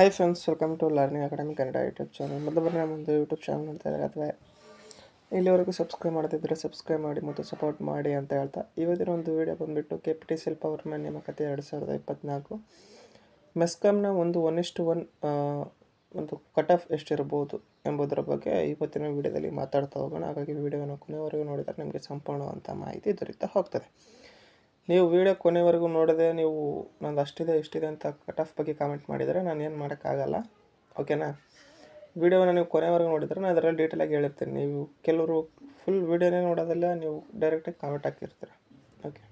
Hi friends, welcome to learning academy Kannada YouTube channel. ಮೊದಲು ನಮ್ಮದು YouTube channel ನೋಡ್ತಾ ಇದ್ದಾರೆ ಅಥವಾ ಇಲ್ಲಿವರೆಗೂ ಸಬ್ಸ್ಕ್ರೈಬ್ ಮಾಡ್ತಿದ್ದರೆ ಸಬ್ಸ್ಕ್ರೈಬ್ ಮಾಡಿ ಮತ್ತು ಸಪೋರ್ಟ್ ಮಾಡಿ ಅಂತ ಹೇಳ್ತಾ, ಇವತ್ತಿನ ಒಂದು ವೀಡಿಯೋ ಬಂದುಬಿಟ್ಟು KPTCL ಪವರ್ಮ್ಯಾನ್ ನೇಮಕಾತಿ 2024 ಮೆಸ್ಕಾಮ್ನ ಒಂದು 1:1 ಒಂದು ಕಟ್ ಆಫ್ ಎಷ್ಟಿರ್ಬೋದು ಎಂಬುದರ ಬಗ್ಗೆ ಇವತ್ತಿನ ವೀಡಿಯೋದಲ್ಲಿ ಮಾತಾಡ್ತಾ ಹೋಗೋಣ. ಹಾಗಾಗಿ ವೀಡಿಯೋನ ಕೊನೆವರೆಗೂ ನೋಡಿದರೆ ನಿಮಗೆ ಸಂಪೂರ್ಣವಂಥ ಮಾಹಿತಿ ದೊರೀತಾ ಹೋಗ್ತದೆ. ನೀವು ವೀಡಿಯೋ ಕೊನೆವರೆಗೂ ನೋಡದೆ ನೀವು ನಂದು ಅಷ್ಟಿದೆ ಇಷ್ಟಿದೆ ಅಂತ ಕಟ್ ಆಫ್ ಬಗ್ಗೆ ಕಾಮೆಂಟ್ ಮಾಡಿದರೆ ನಾನು ಏನು ಮಾಡೋಕ್ಕಾಗಲ್ಲ, ಓಕೆನಾ. ವೀಡಿಯೋನ ನೀವು ಕೊನೆವರೆಗೂ ನೋಡಿದರೆ ನಾನು ಅದರಲ್ಲಿ ಡೀಟೇಲಾಗಿ ಹೇಳಿರ್ತೀನಿ. ನೀವು ಕೆಲವರು ಫುಲ್ ವೀಡಿಯೋನೇ ನೋಡೋದಲ್ಲ, ನೀವು ಡೈರೆಕ್ಟಾಗಿ ಕಾಮೆಂಟ್ ಹಾಕಿರ್ತೀರ, ಓಕೆ.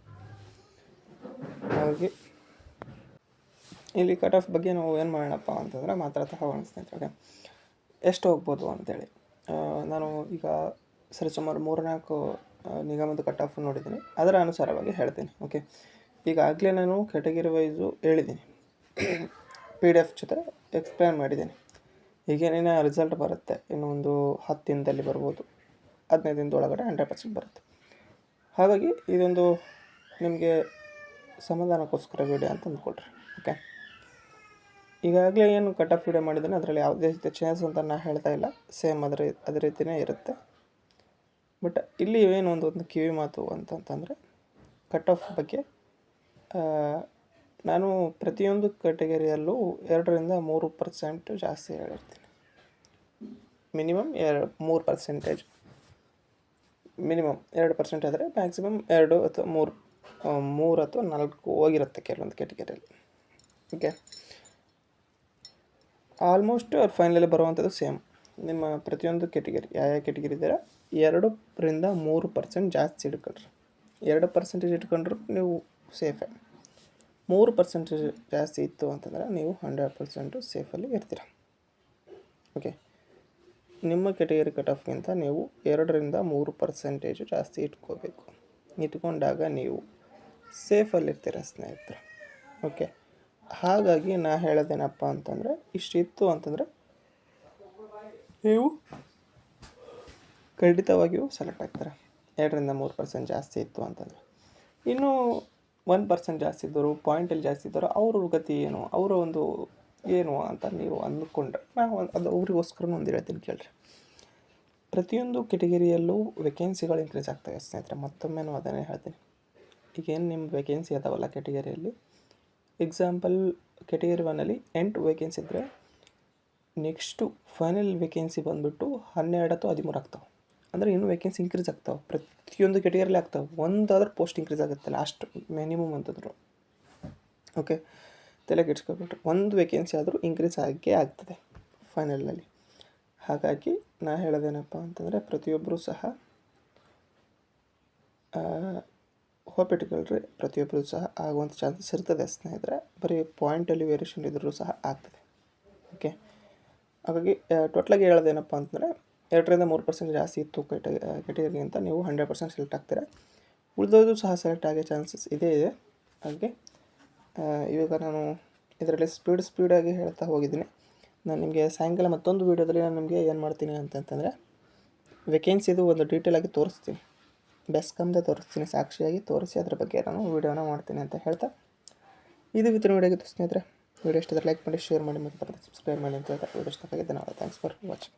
ಹಾಗಾಗಿ ಇಲ್ಲಿ ಕಟ್ ಆಫ್ ಬಗ್ಗೆ ನಾವು ಏನು ಮಾಡೋಣಪ್ಪ ಅಂತಂದರೆ ಮಾತಾಡ್ತಾ ಹೋಗೋಣ ಸ್ನೇಹಿತರೆ. ಓಕೆ, ಎಷ್ಟು ಹೋಗ್ಬೋದು ಅಂತೇಳಿ ನಾನು ಈಗ ಸರಿಸುಮಾರು 3-4 ನಿಗಮದ ಕಟ್ ಆಫ್ ನೋಡಿದ್ದೀನಿ, ಅದರ ಅನುಸಾರವಾಗಿ ಹೇಳ್ತೀನಿ. ಓಕೆ, ಈಗಾಗಲೇ ನಾನು ಕ್ಯಾಟಗರಿ ವೈಸು ಹೇಳಿದ್ದೀನಿ, PDF ಜೊತೆ ಎಕ್ಸ್ಪ್ಲೇನ್ ಮಾಡಿದ್ದೀನಿ. ಈಗೇನೇನು ರಿಸಲ್ಟ್ ಬರುತ್ತೆ, ಇನ್ನು ಒಂದು 10 ದಿನದಲ್ಲಿ ಬರ್ಬೋದು, 15 ದಿನದೊಳಗಡೆ 100% ಬರುತ್ತೆ. ಹಾಗಾಗಿ ಇದೊಂದು ನಿಮಗೆ ಸಮಾಧಾನಕ್ಕೋಸ್ಕರ ವೀಡಿಯೋ ಅಂತ ಅಂದ್ಕೊಳ್ರಿ. ಓಕೆ, ಈಗಾಗಲೇ ಏನು ಕಟ್ ಆಫ್ ವೀಡಿಯೋ ಮಾಡಿದ್ದೀನಿ ಅದರಲ್ಲಿ ಯಾವುದೇ ರೀತಿ ಚೇಂಜಸ್ ಅಂತ ನಾನು ಹೇಳ್ತಾ ಇಲ್ಲ, ಸೇಮ್ ಅದೇ ರೀತಿಯೇ ಇರುತ್ತೆ. ಬಟ್ ಇಲ್ಲಿ ಏನು ಒಂದು ಕಿವಿ ಮಾತು ಅಂತಂತಂದರೆ ಕಟ್ ಆಫ್ ಬಗ್ಗೆ ನಾನು ಪ್ರತಿಯೊಂದು ಕ್ಯಾಟಗರಿಯಲ್ಲೂ 2-3% ಜಾಸ್ತಿ ಹೇಳಿರ್ತೀನಿ. ಮಿನಿಮಮ್ 3%, ಮಿನಿಮಮ್ 2% ಆದರೆ ಮ್ಯಾಕ್ಸಿಮಮ್ 2 ಅಥವಾ 3 ಅಥವಾ 4 ಹೋಗಿರುತ್ತೆ ಕೆಲವೊಂದು ಕ್ಯಾಟಗರಿಯಲ್ಲಿ. ಓಕೆ, ಆಲ್ಮೋಸ್ಟ್ ಅವ್ರು ಫೈನಲಿ ಬರುವಂಥದ್ದು ಸೇಮ್. ನಿಮ್ಮ ಪ್ರತಿಯೊಂದು ಕ್ಯಾಟಗರಿ ಯಾವ ಕ್ಯಾಟಗರಿ ಇದ್ದೀರಾ 2-3% ಜಾಸ್ತಿ ಇಟ್ಕೊಳ್ರಿ. 2% ಇಟ್ಕೊಂಡ್ರು ನೀವು ಸೇಫೇ. 3% ಜಾಸ್ತಿ ಇತ್ತು ಅಂತಂದರೆ ನೀವು 100% ಸೇಫಲ್ಲಿ ಇರ್ತೀರ. ಓಕೆ, ನಿಮ್ಮ ಕ್ಯಾಟಗರಿ ಕಟ್ ಆಫ್ಗಿಂತ ನೀವು 2-3% ಜಾಸ್ತಿ ಇಟ್ಕೋಬೇಕು. ಇಟ್ಕೊಂಡಾಗ ನೀವು ಸೇಫಲ್ಲಿರ್ತೀರ ಸ್ನೇಹಿತರೆ. ಓಕೆ, ಹಾಗಾಗಿ ನಾ ಹೇಳೋದೇನಪ್ಪ ಅಂತಂದರೆ ಇಷ್ಟಿತ್ತು ಅಂತಂದರೆ ನೀವು ಖಂಡಿತವಾಗಿಯೂ ಸೆಲೆಕ್ಟ್ ಆಗ್ತಾರೆ. 2-3% ಜಾಸ್ತಿ ಇತ್ತು ಅಂತಂದರೆ. ಇನ್ನೂ 1% ಜಾಸ್ತಿ ಇದ್ದರು, ಪಾಯಿಂಟಲ್ಲಿ ಜಾಸ್ತಿ ಇದ್ದರು, ಅವ್ರ ಗತಿ ಏನು, ಅವರ ಒಂದು ಏನು ಅಂತ ನೀವು ಅಂದ್ಕೊಂಡ್ರೆ ನಾವು ಅದು ಅವರಿಗೋಸ್ಕರ ಒಂದು ಹೇಳ್ತೀನಿ ಕೇಳ್ರಿ. ಪ್ರತಿಯೊಂದು ಕೆಟಗರಿಯಲ್ಲೂ ವೇಕೆನ್ಸಿಗಳು ಇನ್ಕ್ರೀಸ್ ಆಗ್ತವೆ ಸ್ನೇಹಿತರೆ. ಮತ್ತೊಮ್ಮೆ ನಾನು ಅದನ್ನೇ ಹೇಳ್ತೀನಿ. ಈಗೇನು ನಿಮ್ಮ ವೇಕೆನ್ಸಿ ಅದಾವಲ್ಲ ಕೆಟಗರಿಯಲ್ಲಿ, ಎಕ್ಸಾಂಪಲ್ ಕೆಟಗರಿ 1ಅಲ್ಲಿ 8 ವೇಕೆನ್ಸಿ ಇದ್ದರೆ ನೆಕ್ಸ್ಟು ಫೈನಲ್ ವೇಕೆನ್ಸಿ ಬಂದುಬಿಟ್ಟು 12 ಅಥವಾ 13 ಆಗ್ತಾವೆ. ಅಂದರೆ ಇನ್ನೂ ವೇಕೆನ್ಸಿ ಇನ್ಕ್ರೀಸ್ ಆಗ್ತಾವೆ, ಪ್ರತಿಯೊಂದು ಕೆಟಗರಿಯಲ್ಲಿ ಆಗ್ತಾವೆ. ಒಂದಾದ್ರೂ ಪೋಸ್ಟ್ ಇನ್ಕ್ರೀಸ್ ಆಗುತ್ತಲ್ಲ, ಅಷ್ಟು ಮಿನಿಮಮ್ ಅಂತಂದರು. ಓಕೆ, ತಲೆಗೆ ಇಟ್ಕೊಬಿಟ್ರೆ ಒಂದು ವೇಕೆನ್ಸಿ ಆದರೂ ಇನ್ಕ್ರೀಸ್ ಆಗೇ ಆಗ್ತದೆ ಫೈನಲಲ್ಲಿ. ಹಾಗಾಗಿ ನಾ ಹೇಳೋದೇನಪ್ಪ ಅಂತಂದರೆ ಪ್ರತಿಯೊಬ್ಬರೂ ಸಹ ಹೋಪ್ ಇಟ್ಕೊಳ್ರಿ. ಪ್ರತಿಯೊಬ್ಬರು ಸಹ ಆಗುವಂಥ ಚಾನ್ಸಸ್ ಇರ್ತದೆ ಸ್ನೇಹಿತರೆ. ಬರೀ ಪಾಯಿಂಟಲ್ಲಿ ವೇರಿಯೇಷನ್ ಇದ್ದರೂ ಸಹ ಆಗ್ತದೆ. ಓಕೆ, ಹಾಗಾಗಿ ಟೋಟಲಾಗಿ ಹೇಳೋದೇನಪ್ಪ ಅಂತಂದರೆ 2-3% ಜಾಸ್ತಿ ಇತ್ತು ಕೆಟಗರಿಗಿಂತ ನೀವು 100% ಸೆಲೆಕ್ಟ್ ಆಗ್ತೀರಾ. ಉಳಿದೋದು ಸಹ ಸೆಲೆಕ್ಟ್ ಆಗೋ ಚಾನ್ಸಸ್ ಇದೆ. ಹಾಗೆ ಇವಾಗ ನಾನು ಇದರಲ್ಲಿ ಸ್ಪೀಡಾಗಿ ಹೇಳ್ತಾ ಹೋಗಿದ್ದೀನಿ. ನಾನು ನಿಮಗೆ ಸಾಯಂಕಾಲ ಮತ್ತೊಂದು ವೀಡಿಯೋದಲ್ಲಿ ನಾನು ನಿಮಗೆ ಏನು ಮಾಡ್ತೀನಿ ಅಂತಂತಂದರೆ ವೇಕೆನ್ಸಿದು ಒಂದು ಡೀಟೇಲಾಗಿ ತೋರಿಸ್ತೀನಿ, ಬೆಸ್ಕಾಮ್ದೇ ತೋರಿಸ್ತೀನಿ, ಸಾಕ್ಷಿಯಾಗಿ ತೋರಿಸಿ ಅದ್ರ ಬಗ್ಗೆ ನಾನು ವೀಡಿಯೋನ ಮಾಡ್ತೀನಿ ಅಂತ ಹೇಳ್ತಾ ಇದು ಇವತ್ತಿನ ವೀಡಿಯೋ ಆಗಿತ್ತು ಸ್ನೇಹಿತರೆ. ವೀಡಿಯೋ ಇಷ್ಟ ಲೈಕ್ ಮಾಡಿ, ಶೇರ್ ಮಾಡಿ ಮತ್ತು ಸಬ್ಸ್ಕ್ರೈಬ್ ಮಾಡಿ ಅಂತ ಹೇಳ್ತಾ ವೀಡಿಯೋ ಇಷ್ಟಕ್ಕಾಗಿ ಧನ್ಯವಾದ. Thanks for watching.